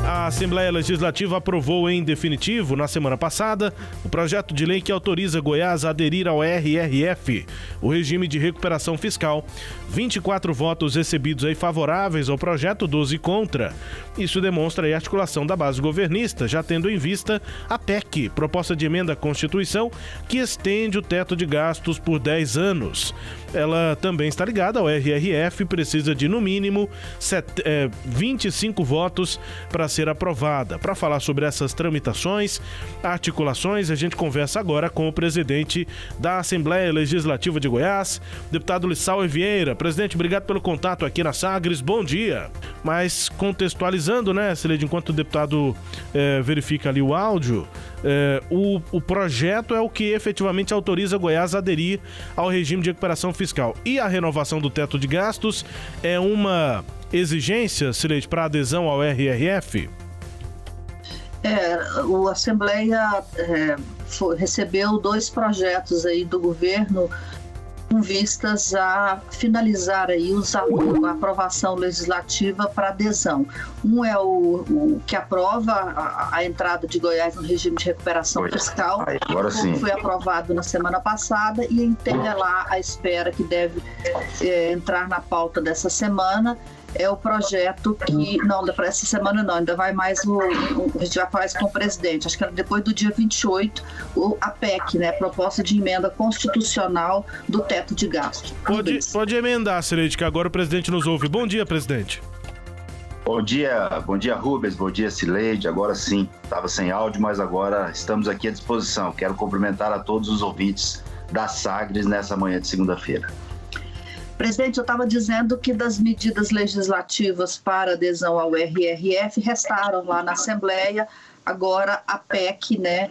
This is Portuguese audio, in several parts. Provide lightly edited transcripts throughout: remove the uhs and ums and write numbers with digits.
A Assembleia Legislativa aprovou em definitivo, na semana passada, o projeto de lei que autoriza Goiás a aderir ao RRF, o regime de recuperação fiscal. 24 votos recebidos aí favoráveis ao projeto, 12 contra. Isso demonstra a articulação da base governista, já tendo em vista a PEC, proposta de emenda à Constituição, que estende o teto de gastos por 10 anos. Ela também está ligada ao RRF, precisa de, no mínimo, 25 votos para ser aprovada. Para falar sobre essas tramitações, articulações, a gente conversa agora com o presidente da Assembleia Legislativa de Goiás, deputado Lissauer Vieira. Presidente, obrigado pelo contato aqui na Sagres, bom dia. Mas contextualizando, né, Cileide, enquanto o deputado verifica ali o áudio, o projeto é o que efetivamente autoriza Goiás a aderir ao regime de recuperação fiscal. E a renovação do teto de gastos é uma exigência, Cileide, para adesão ao RRF? A Assembleia recebeu 2 projetos aí do governo com vistas a finalizar aí a aprovação legislativa para adesão. Um é o que aprova a entrada de Goiás no regime de recuperação fiscal, que foi aprovado na semana passada, e tem lá a espera que deve entrar na pauta dessa semana. É o projeto que, não, para essa semana não, ainda vai mais a gente vai falar isso com o presidente, acho que depois do dia 28, a PEC, né, Proposta de Emenda Constitucional do Teto de Gasto. Pode emendar, Cileide, que agora o presidente nos ouve. Bom dia, presidente. Bom dia Rubens, bom dia Cileide, agora sim, estava sem áudio, mas agora estamos aqui à disposição. Quero cumprimentar a todos os ouvintes da Sagres nessa manhã de segunda-feira. Presidente, eu estava dizendo que das medidas legislativas para adesão ao RRF restaram lá na Assembleia agora a PEC, né,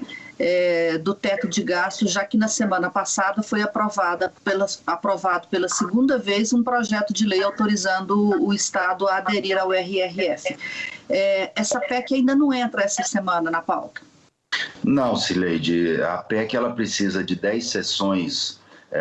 do teto de gastos, já que na semana passada foi aprovado pela segunda vez um projeto de lei autorizando o Estado a aderir ao RRF. Essa PEC ainda não entra essa semana na pauta? Não, Cileide, a PEC ela precisa de 10 sessões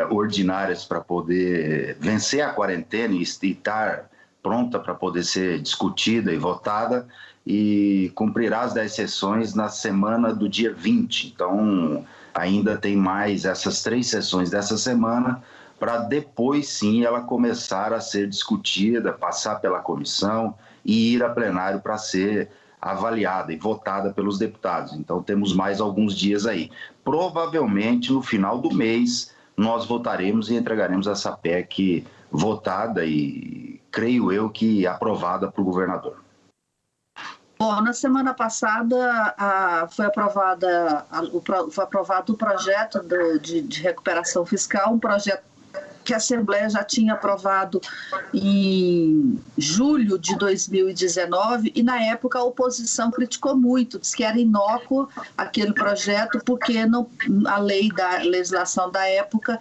ordinárias para poder vencer a quarentena e estar pronta para poder ser discutida e votada, e cumprirá as 10 sessões na semana do dia 20. Então, ainda tem mais essas 3 sessões dessa semana para depois sim ela começar a ser discutida, passar pela comissão e ir a plenário para ser avaliada e votada pelos deputados. Então, temos mais alguns dias aí. Provavelmente, no final do mês, nós votaremos e entregaremos essa PEC votada e, creio eu, que aprovada por governador. Bom, na semana passada foi aprovado o projeto de recuperação fiscal, um projeto que a Assembleia já tinha aprovado em julho de 2019, e na época a oposição criticou muito, disse que era inócuo aquele projeto porque a legislação da época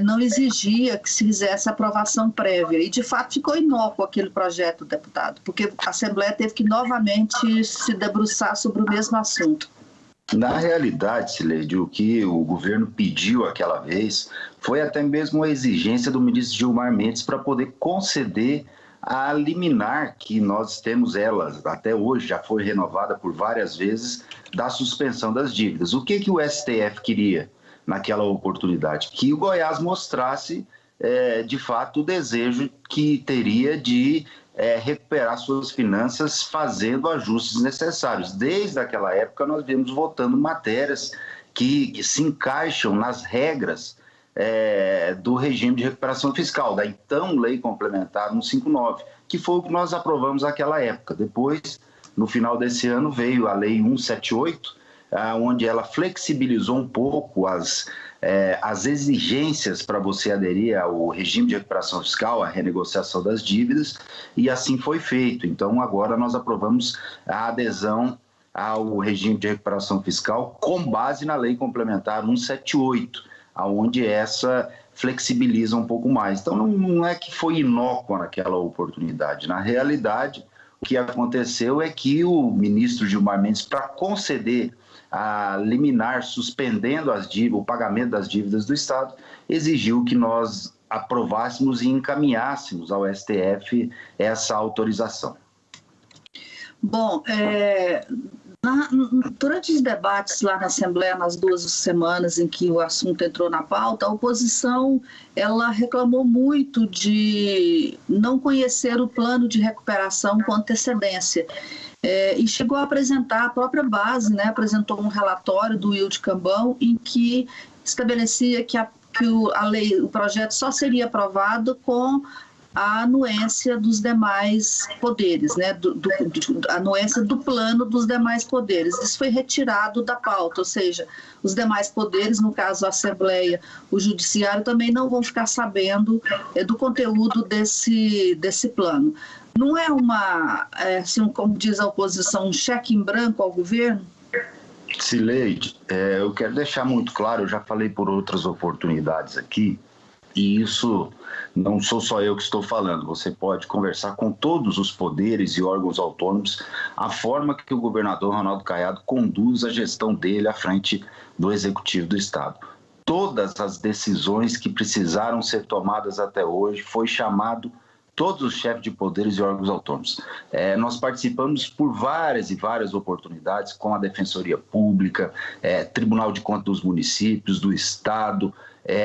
não exigia que se fizesse aprovação prévia, e de fato ficou inócuo aquele projeto, deputado, porque a Assembleia teve que novamente se debruçar sobre o mesmo assunto. Na realidade, Cileide, o que o governo pediu aquela vez foi até mesmo a exigência do ministro Gilmar Mendes para poder conceder a liminar que nós temos até hoje, já foi renovada por várias vezes, da suspensão das dívidas. O que o STF queria naquela oportunidade? Que o Goiás mostrasse, de fato, o desejo que teria de recuperar suas finanças fazendo ajustes necessários. Desde aquela época nós viemos votando matérias que se encaixam nas regras do regime de recuperação fiscal, da então Lei Complementar 159, que foi o que nós aprovamos naquela época. Depois, no final desse ano, veio a Lei 178, onde ela flexibilizou um pouco as exigências para você aderir ao regime de recuperação fiscal, a renegociação das dívidas, e assim foi feito. Então, agora nós aprovamos a adesão ao regime de recuperação fiscal com base na Lei Complementar 178, onde essa flexibiliza um pouco mais. Então, não é que foi inócua naquela oportunidade. Na realidade, o que aconteceu é que o ministro Gilmar Mendes, para conceder a liminar suspendendo o pagamento das dívidas do Estado, exigiu que nós aprovássemos e encaminhássemos ao STF essa autorização. Bom, durante os debates lá na Assembleia, nas 2 semanas em que o assunto entrou na pauta, a oposição ela reclamou muito de não conhecer o plano de recuperação com antecedência. E chegou a apresentar a própria base, né? Apresentou um relatório do Wilde Cambão em que estabelecia que o projeto só seria aprovado com a anuência dos demais poderes, né? A anuência do plano dos demais poderes. Isso foi retirado da pauta, ou seja, os demais poderes, no caso a Assembleia, o Judiciário, também não vão ficar sabendo do conteúdo desse plano. Não é assim, como diz a oposição, um cheque em branco ao governo? Cileide, eu quero deixar muito claro, eu já falei por outras oportunidades aqui, e isso não sou só eu que estou falando, você pode conversar com todos os poderes e órgãos autônomos, a forma que o governador Ronaldo Caiado conduz a gestão dele à frente do Executivo do Estado. Todas as decisões que precisaram ser tomadas até hoje foi chamado todos os chefes de poderes e órgãos autônomos. Nós participamos por várias e várias oportunidades com a Defensoria Pública, Tribunal de Contas dos Municípios, do Estado,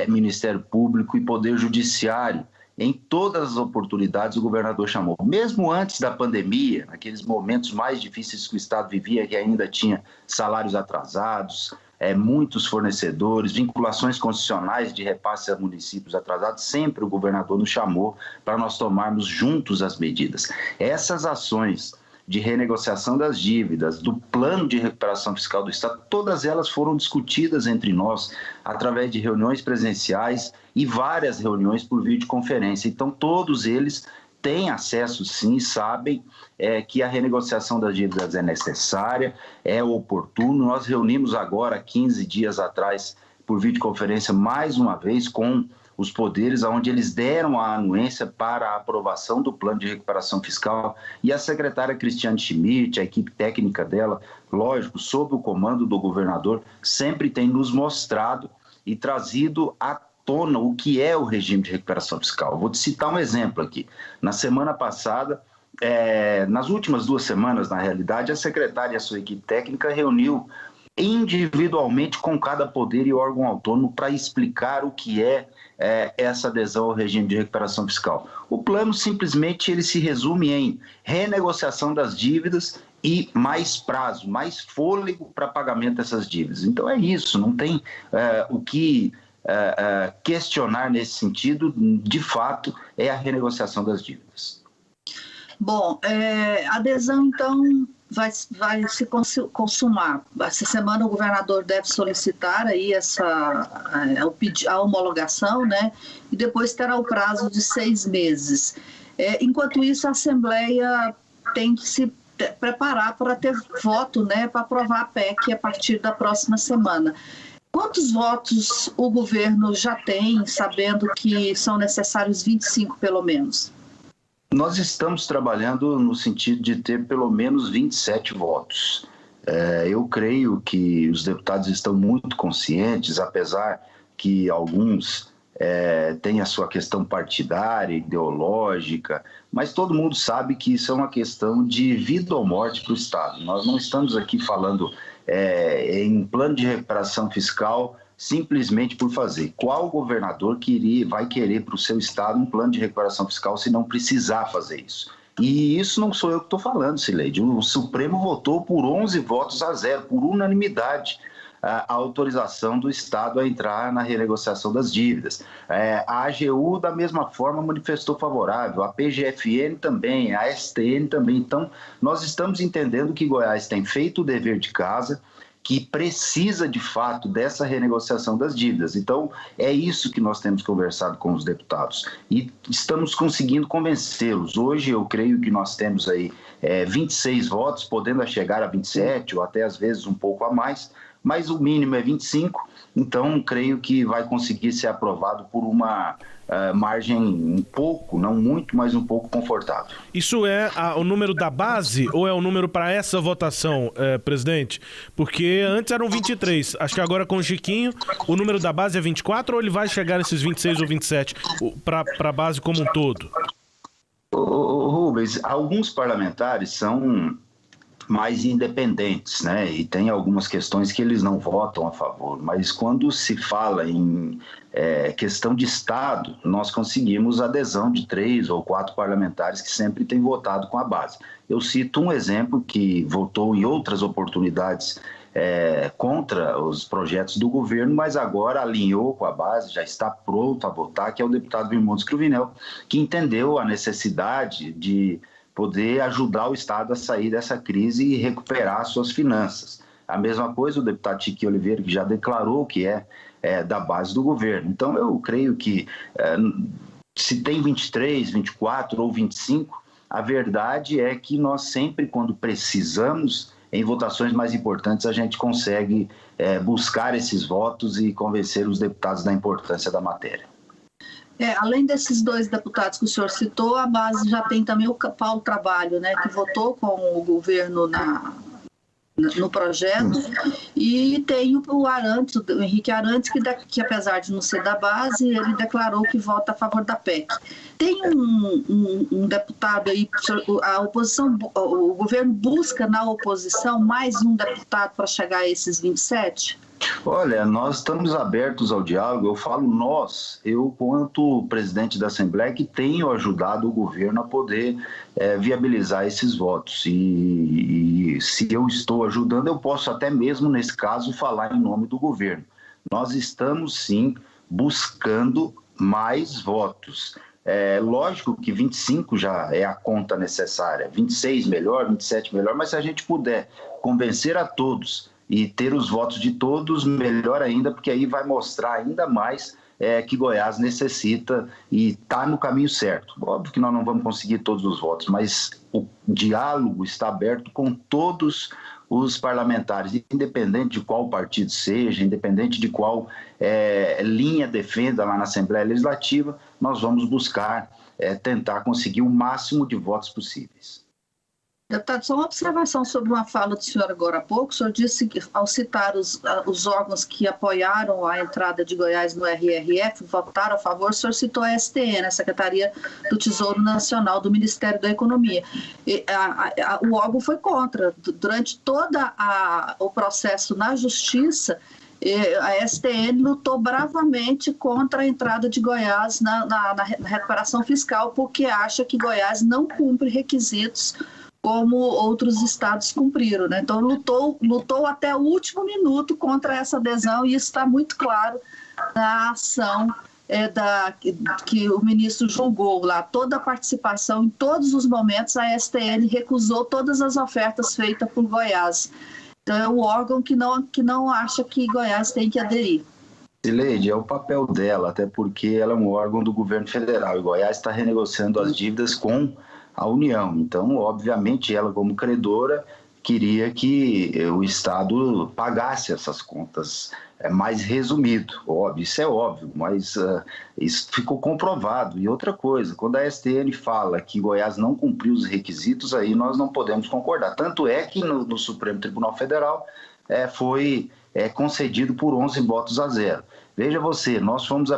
Ministério Público e Poder Judiciário. Em todas as oportunidades o governador chamou. Mesmo antes da pandemia, naqueles momentos mais difíceis que o Estado vivia, que ainda tinha salários atrasados, muitos fornecedores, vinculações constitucionais de repasse a municípios atrasados, sempre o governador nos chamou para nós tomarmos juntos as medidas. Essas ações de renegociação das dívidas, do plano de recuperação fiscal do Estado, todas elas foram discutidas entre nós através de reuniões presenciais e várias reuniões por videoconferência. Então, todos eles têm acesso, sim, sabem que a renegociação das dívidas é necessária, é oportuno. Nós reunimos agora, 15 dias atrás, por videoconferência, mais uma vez, com os poderes, onde eles deram a anuência para a aprovação do plano de recuperação fiscal, e a secretária Cristiane Schmidt, a equipe técnica dela, lógico, sob o comando do governador, sempre tem nos mostrado e trazido à tona o que é o regime de recuperação fiscal. Vou te citar um exemplo aqui. Na semana passada, nas últimas 2 semanas, na realidade, a secretária e a sua equipe técnica reuniu individualmente com cada poder e órgão autônomo para explicar o que é essa adesão ao regime de recuperação fiscal. O plano simplesmente ele se resume em renegociação das dívidas e mais prazo, mais fôlego para pagamento dessas dívidas. Então é isso, não tem o que questionar nesse sentido. De fato, é a renegociação das dívidas. Bom, a adesão então vai se consumar. Essa semana o governador deve solicitar aí a homologação, né? E depois terá o prazo de 6 meses. Enquanto isso, a Assembleia tem que se preparar para ter voto, né? Para aprovar a PEC a partir da próxima semana. Quantos votos o governo já tem, sabendo que são necessários 25 pelo menos? Nós estamos trabalhando no sentido de ter pelo menos 27 votos. Eu creio que os deputados estão muito conscientes, apesar que alguns têm a sua questão partidária, ideológica, mas todo mundo sabe que isso é uma questão de vida ou morte para o Estado. Nós não estamos aqui falando em um plano de recuperação fiscal simplesmente por fazer. Qual governador vai querer para o seu estado um plano de recuperação fiscal se não precisar fazer isso? E isso não sou eu que estou falando, Cileide. O Supremo votou por 11 votos a 0, por unanimidade, a autorização do Estado a entrar na renegociação das dívidas. A AGU, da mesma forma, manifestou favorável, a PGFN também, a STN também. Então, nós estamos entendendo que Goiás tem feito o dever de casa, que precisa, de fato, dessa renegociação das dívidas. Então, é isso que nós temos conversado com os deputados e estamos conseguindo convencê-los. Hoje, eu creio que nós temos aí 26 votos, podendo chegar a 27 ou até, às vezes, um pouco a mais, mas o mínimo é 25, então creio que vai conseguir ser aprovado por uma margem um pouco, não muito, mas um pouco confortável. Isso é o número da base ou é o número para essa votação, presidente? Porque antes eram 23, acho que agora com o Chiquinho o número da base é 24 ou ele vai chegar nesses 26 ou 27 para a base como um todo? Rubens, alguns parlamentares são mais independentes, né? E tem algumas questões que eles não votam a favor, mas quando se fala em questão de Estado, nós conseguimos a adesão de 3 ou 4 parlamentares que sempre têm votado com a base. Eu cito um exemplo que votou em outras oportunidades contra os projetos do governo, mas agora alinhou com a base, já está pronto a votar, que é o deputado Virmontes Cruvinel, que entendeu a necessidade de poder ajudar o Estado a sair dessa crise e recuperar suas finanças. A mesma coisa o deputado Tiquinho Oliveira, que já declarou que é da base do governo. Então, eu creio que se tem 23, 24 ou 25, a verdade é que nós sempre, quando precisamos, em votações mais importantes, a gente consegue buscar esses votos e convencer os deputados da importância da matéria. Além desses 2 deputados que o senhor citou, a base já tem também o Paulo Trabalho, né, que votou com o governo no projeto, e tem o Arantes, o Henrique Arantes, que apesar de não ser da base, ele declarou que vota a favor da PEC. Tem um deputado aí, a oposição, o governo busca na oposição mais um deputado para chegar a esses 27? Olha, nós estamos abertos ao diálogo. Eu falo nós, eu quanto presidente da Assembleia, que tenho ajudado o governo a poder viabilizar esses votos. E se eu estou ajudando, eu posso até mesmo, nesse caso, falar em nome do governo. Nós estamos, sim, buscando mais votos. Lógico que 25 já é a conta necessária, 26 melhor, 27 melhor, mas se a gente puder convencer a todos e ter os votos de todos, melhor ainda, porque aí vai mostrar ainda mais que Goiás necessita e está no caminho certo. Óbvio que nós não vamos conseguir todos os votos, mas o diálogo está aberto com todos os parlamentares, independente de qual partido seja, independente de qual linha defenda lá na Assembleia Legislativa, nós vamos buscar tentar conseguir o máximo de votos possíveis. Deputado, só uma observação sobre uma fala do senhor agora há pouco. O senhor disse que, ao citar os órgãos que apoiaram a entrada de Goiás no RRF, votaram a favor, o senhor citou a STN, a Secretaria do Tesouro Nacional do Ministério da Economia. O órgão foi contra. Durante todo o processo na Justiça, a STN lutou bravamente contra a entrada de Goiás na recuperação fiscal, porque acha que Goiás não cumpre requisitos como outros estados cumpriram, né? Então lutou até o último minuto contra essa adesão, e isso está muito claro na ação que o ministro julgou lá. Toda a participação, em todos os momentos, a STN recusou todas as ofertas feitas por Goiás. Então é o órgão que não acha que Goiás tem que aderir. Sileide, é o papel dela, até porque ela é um órgão do governo federal e Goiás está renegociando as dívidas com a União. Então, obviamente, ela como credora queria que o Estado pagasse essas contas. Mais resumido, óbvio, isso é óbvio, mas isso ficou comprovado. E outra coisa, quando a STN fala que Goiás não cumpriu os requisitos, aí nós não podemos concordar. Tanto é que no Supremo Tribunal Federal foi concedido por 11 votos a 0. Veja você, nós fomos o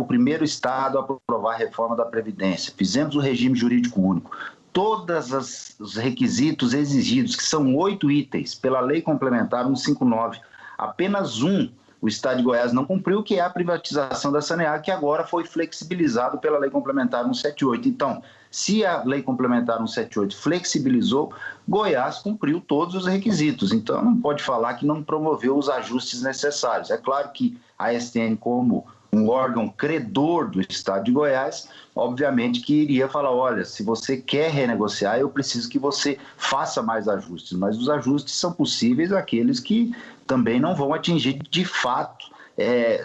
primeiro estado a aprovar a reforma da Previdência, fizemos o regime jurídico único. Todos os requisitos exigidos, que são 8 itens, pela Lei Complementar 159, apenas o Estado de Goiás não cumpriu, que é a privatização da Saneago, que agora foi flexibilizado pela Lei Complementar 178. Então, se a Lei Complementar 178 flexibilizou, Goiás cumpriu todos os requisitos. Então, não pode falar que não promoveu os ajustes necessários. É claro que a STN, como um órgão credor do Estado de Goiás, obviamente que iria falar, olha, se você quer renegociar, eu preciso que você faça mais ajustes. Mas os ajustes são possíveis aqueles que também não vão atingir de fato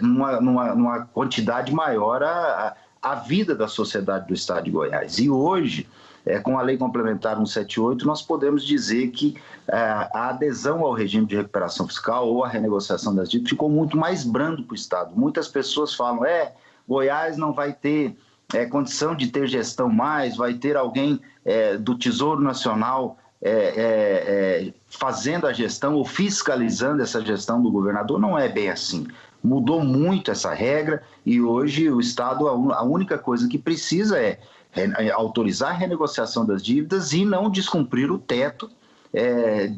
numa quantidade maior a vida da sociedade do Estado de Goiás. E hoje, com a Lei Complementar 178, nós podemos dizer que a adesão ao regime de recuperação fiscal ou a renegociação das dívidas ficou muito mais brando para o Estado. Muitas pessoas falam, Goiás não vai ter condição de ter gestão mais, vai ter alguém do Tesouro Nacional fazendo a gestão ou fiscalizando essa gestão do governador. Não é bem assim. Mudou muito essa regra e hoje o Estado, a única coisa que precisa é autorizar a renegociação das dívidas e não descumprir o teto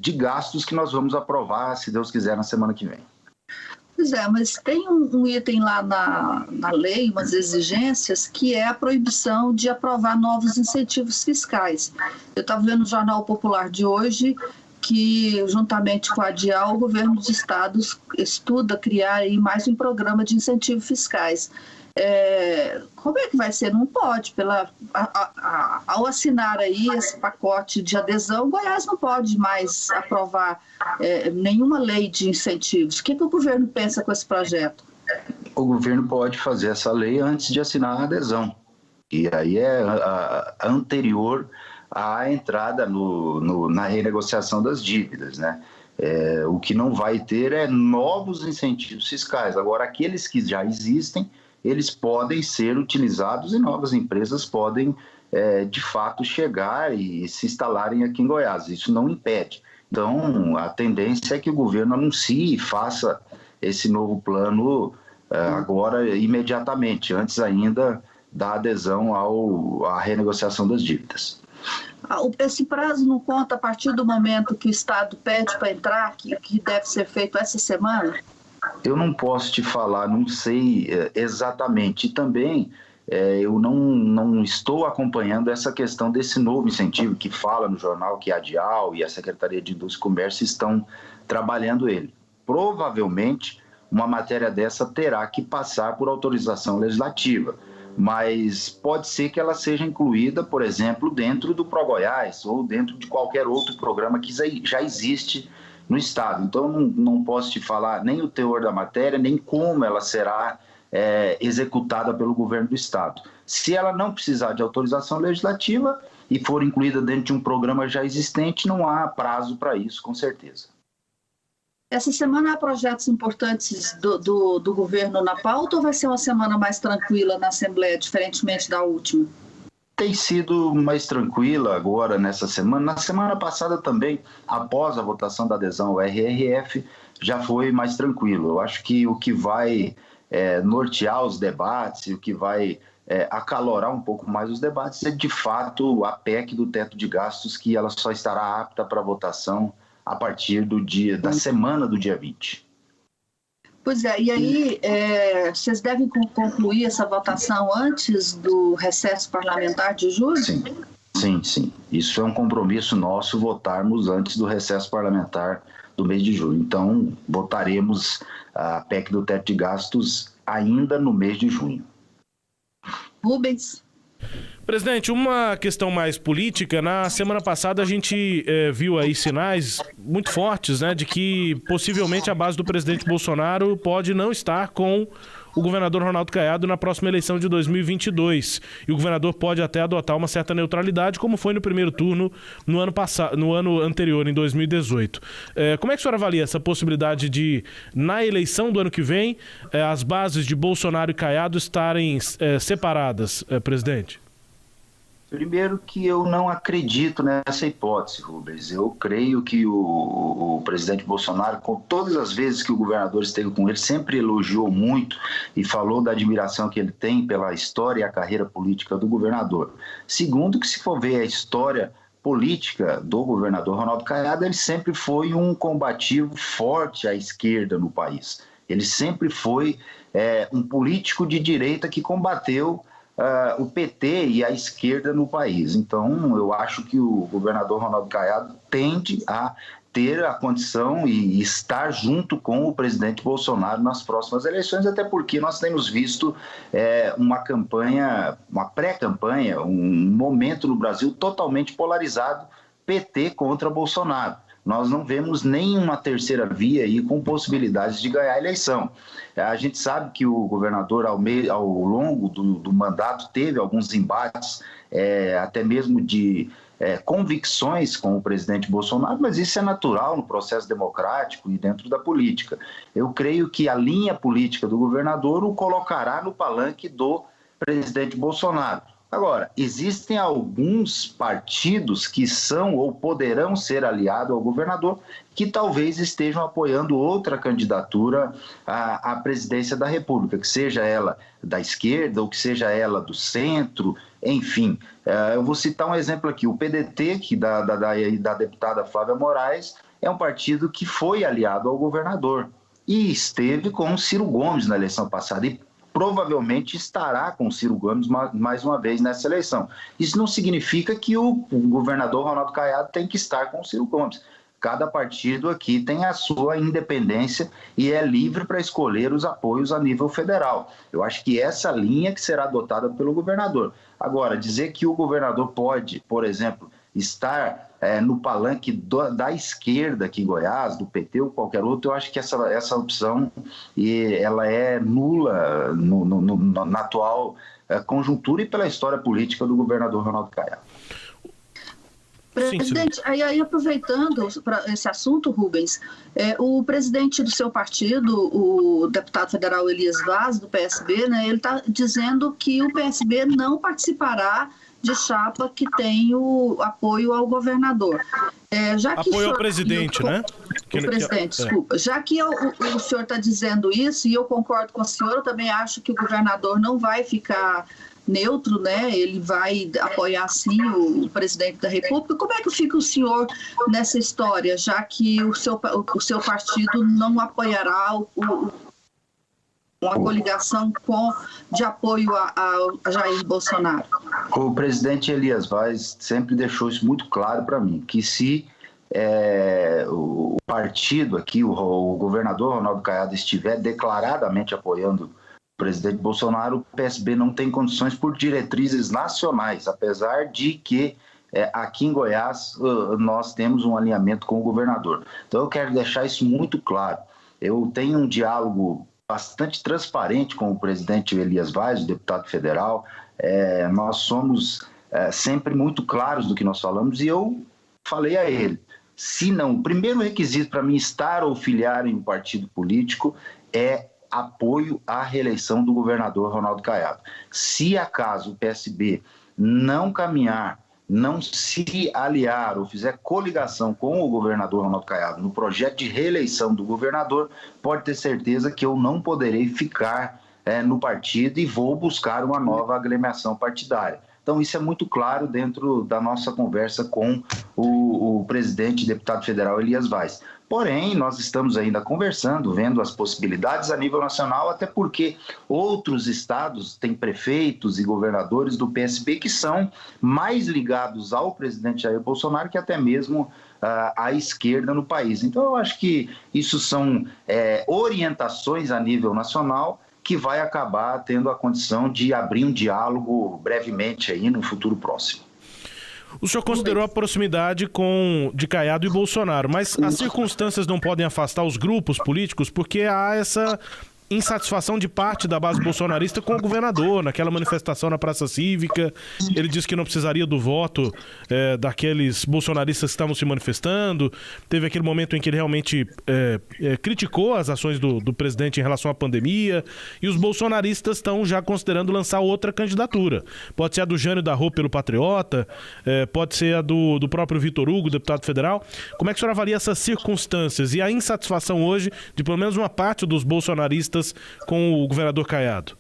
de gastos que nós vamos aprovar, se Deus quiser, na semana que vem. Pois é, mas tem um item lá na lei, umas exigências, que é a proibição de aprovar novos incentivos fiscais. Eu estava vendo no Jornal Popular de hoje que, juntamente com a ADIAL, o governo dos estados estuda criar aí mais um programa de incentivos fiscais. Como é que vai ser? Não pode. Ao assinar aí esse pacote de adesão, Goiás não pode mais aprovar nenhuma lei de incentivos. O que o governo pensa com esse projeto? O governo pode fazer essa lei antes de assinar a adesão. E aí é anterior à entrada na renegociação das dívidas, né? O que não vai ter é novos incentivos fiscais. Agora, aqueles que já existem, eles podem ser utilizados e novas empresas podem, de fato, chegar e se instalarem aqui em Goiás. Isso não impede. Então, a tendência é que o governo anuncie e faça esse novo plano agora, imediatamente, antes ainda da adesão à renegociação das dívidas. Esse prazo não conta a partir do momento que o Estado pede para entrar, que deve ser feito essa semana? Eu não posso te falar, não sei exatamente. E também eu não estou acompanhando essa questão desse novo incentivo que fala no jornal que a ADIAL e a Secretaria de Indústria e Comércio estão trabalhando ele. Provavelmente, uma matéria dessa terá que passar por autorização legislativa, mas pode ser que ela seja incluída, por exemplo, dentro do ProGoiás ou dentro de qualquer outro programa que já existe no Estado. Então, não posso te falar nem o teor da matéria, nem como ela será executada pelo governo do Estado. Se ela não precisar de autorização legislativa e for incluída dentro de um programa já existente, não há prazo para isso, com certeza. Essa semana há projetos importantes do governo na pauta ou vai ser uma semana mais tranquila na Assembleia, diferentemente da última? Tem sido mais tranquila agora nessa semana. Na semana passada também, após a votação da adesão ao RRF, já foi mais tranquilo. Eu acho que o que vai nortear os debates, o que vai acalorar um pouco mais os debates é, de fato, a PEC do teto de gastos, que ela só estará apta para votação a partir da semana do dia 20. Pois é, e aí vocês devem concluir essa votação antes do recesso parlamentar de julho? Sim. Isso é um compromisso nosso, votarmos antes do recesso parlamentar do mês de julho. Então, votaremos a PEC do teto de gastos ainda no mês de junho. Rubens? Presidente, uma questão mais política. Na semana passada a gente viu aí sinais muito fortes, né, de que possivelmente a base do presidente Bolsonaro pode não estar com o governador Ronaldo Caiado na próxima eleição de 2022. E o governador pode até adotar uma certa neutralidade, como foi no primeiro turno no ano anterior, em 2018. Como é que o senhor avalia essa possibilidade de, na eleição do ano que vem, as bases de Bolsonaro e Caiado estarem separadas, presidente? Primeiro que eu não acredito nessa hipótese, Rubens. Eu creio que o presidente Bolsonaro, com todas as vezes que o governador esteve com ele, sempre elogiou muito e falou da admiração que ele tem pela história e a carreira política do governador. Segundo, que se for ver a história política do governador Ronaldo Caiado, ele sempre foi um combativo forte à esquerda no país. Ele sempre foi um político de direita que combateu o PT e a esquerda no país. Então, eu acho que o governador Ronaldo Caiado tende a ter a condição e estar junto com o presidente Bolsonaro nas próximas eleições, até porque nós temos visto uma campanha, uma pré-campanha, um momento no Brasil totalmente polarizado, PT contra Bolsonaro. Nós não vemos nenhuma terceira via aí com possibilidades de ganhar a eleição. A gente sabe que o governador, ao longo do mandato, teve alguns embates, até mesmo de convicções com o presidente Bolsonaro, mas isso é natural no processo democrático e dentro da política. Eu creio que a linha política do governador o colocará no palanque do presidente Bolsonaro. Agora, existem alguns partidos que são ou poderão ser aliados ao governador que talvez estejam apoiando outra candidatura à presidência da República, que seja ela da esquerda ou que seja ela do centro, enfim. Eu vou citar um exemplo aqui, o PDT, que da deputada Flávia Moraes, é um partido que foi aliado ao governador e esteve com o Ciro Gomes na eleição passada e provavelmente estará com o Ciro Gomes mais uma vez nessa eleição. Isso não significa que o governador Ronaldo Caiado tem que estar com o Ciro Gomes. Cada partido aqui tem a sua independência e é livre para escolher os apoios a nível federal. Eu acho que essa linha que será adotada pelo governador. Agora, dizer que o governador pode, por exemplo, estar no palanque da esquerda aqui em Goiás, do PT ou qualquer outro, eu acho que essa opção ela é nula na atual conjuntura e pela história política do governador Ronaldo Caiado. Presidente, aí aproveitando para esse assunto, Rubens, o presidente do seu partido, o deputado federal Elias Vaz, do PSB, né, ele está dizendo que o PSB não participará de chapa que tem o apoio ao governador. Apoio ao presidente, né? O presidente, desculpa. Já que o senhor está dizendo isso, e eu concordo com o senhor, eu também acho que o governador não vai ficar neutro, né? Ele vai apoiar sim o presidente da República. Como é que fica o senhor nessa história, já que o seu partido não apoiará uma coligação de apoio a Jair Bolsonaro? O presidente Elias Vaz sempre deixou isso muito claro para mim, que se o partido aqui, o governador Ronaldo Caiado, estiver declaradamente apoiando o presidente Bolsonaro, o PSB não tem condições por diretrizes nacionais, apesar de que aqui em Goiás nós temos um alinhamento com o governador. Então eu quero deixar isso muito claro. Eu tenho um diálogo bastante transparente com o presidente Elias Vaz, o deputado federal. Nós somos sempre muito claros do que nós falamos e eu falei a ele, se não, o primeiro requisito para mim estar ou filiar em um partido político é apoio à reeleição do governador Ronaldo Caiado. Se acaso o PSB não caminhar, não se aliar ou fizer coligação com o governador Ronaldo Caiado no projeto de reeleição do governador, pode ter certeza que eu não poderei ficar no partido e vou buscar uma nova agremiação partidária. Então isso é muito claro dentro da nossa conversa com o presidente e deputado federal Elias Vaz. Porém, nós estamos ainda conversando, vendo as possibilidades a nível nacional, até porque outros estados têm prefeitos e governadores do PSB que são mais ligados ao presidente Jair Bolsonaro que até mesmo à esquerda no país. Então, eu acho que isso são orientações a nível nacional que vai acabar tendo a condição de abrir um diálogo brevemente aí no futuro próximo. O senhor considerou a proximidade de Caiado e Bolsonaro, mas as circunstâncias não podem afastar os grupos políticos porque há essa insatisfação de parte da base bolsonarista com o governador, naquela manifestação na Praça Cívica. Ele disse que não precisaria do voto daqueles bolsonaristas que estavam se manifestando. Teve aquele momento em que ele realmente criticou as ações do presidente em relação à pandemia, e os bolsonaristas estão já considerando lançar outra candidatura. Pode ser a do Jânio da Rô pelo Patriota, pode ser a do próprio Vitor Hugo, deputado federal. Como é que o senhor avalia essas circunstâncias e a insatisfação hoje de pelo menos uma parte dos bolsonaristas com o governador Caiado?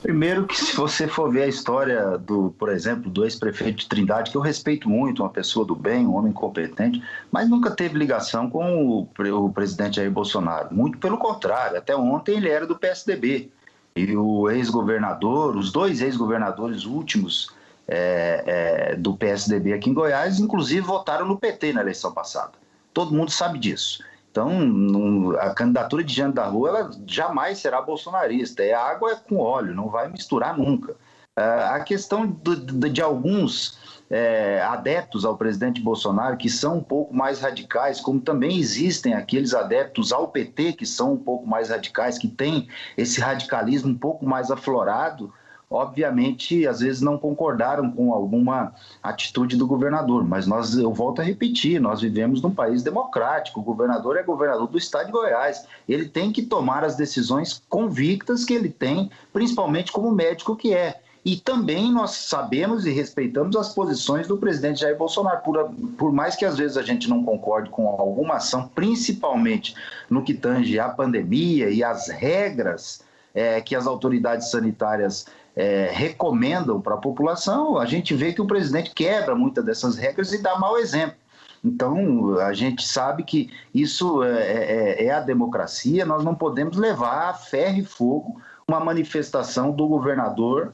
Primeiro que se você for ver a história por exemplo, do ex-prefeito de Trindade, que eu respeito muito, uma pessoa do bem, um homem competente, mas nunca teve ligação com o presidente Jair Bolsonaro. Muito pelo contrário, até ontem ele era do PSDB. E o ex-governador, os dois ex-governadores últimos do PSDB aqui em Goiás, inclusive votaram no PT na eleição passada. Todo mundo sabe disso. Então, a candidatura de Jânio da Rô, ela jamais será bolsonarista. É água com óleo, não vai misturar nunca. A questão de alguns adeptos ao presidente Bolsonaro, que são um pouco mais radicais, como também existem aqueles adeptos ao PT, que são um pouco mais radicais, que têm esse radicalismo um pouco mais aflorado, obviamente, às vezes não concordaram com alguma atitude do governador, mas eu volto a repetir, nós vivemos num país democrático, o governador é governador do estado de Goiás, ele tem que tomar as decisões convictas que ele tem, principalmente como médico que é. E também nós sabemos e respeitamos as posições do presidente Jair Bolsonaro, por mais que às vezes a gente não concorde com alguma ação, principalmente no que tange à pandemia e as regras que as autoridades sanitárias recomendam para a população, a gente vê que o presidente quebra muitas dessas regras e dá mau exemplo. Então, a gente sabe que isso é a democracia, nós não podemos levar a ferro e fogo uma manifestação do governador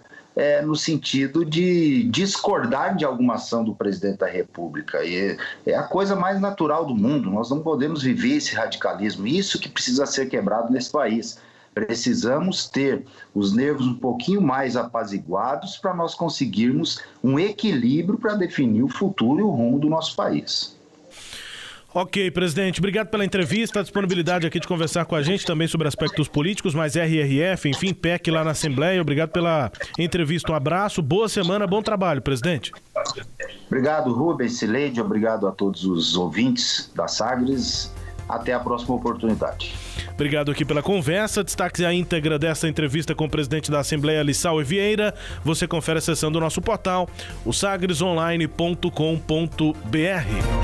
no sentido de discordar de alguma ação do presidente da República. E é a coisa mais natural do mundo, nós não podemos viver esse radicalismo, isso que precisa ser quebrado nesse país. Precisamos ter os nervos um pouquinho mais apaziguados para nós conseguirmos um equilíbrio para definir o futuro e o rumo do nosso país. Ok, presidente, obrigado pela entrevista, a disponibilidade aqui de conversar com a gente também sobre aspectos políticos, mais RRF, enfim, PEC lá na Assembleia. Obrigado pela entrevista, um abraço, boa semana, bom trabalho, presidente. Obrigado, Rubens, Cileide, obrigado a todos os ouvintes da Sagres. Até a próxima oportunidade. Obrigado aqui pela conversa. Destaque a íntegra dessa entrevista com o presidente da Assembleia, Lissauer Vieira. Você confere acessando o nosso portal, o sagresonline.com.br.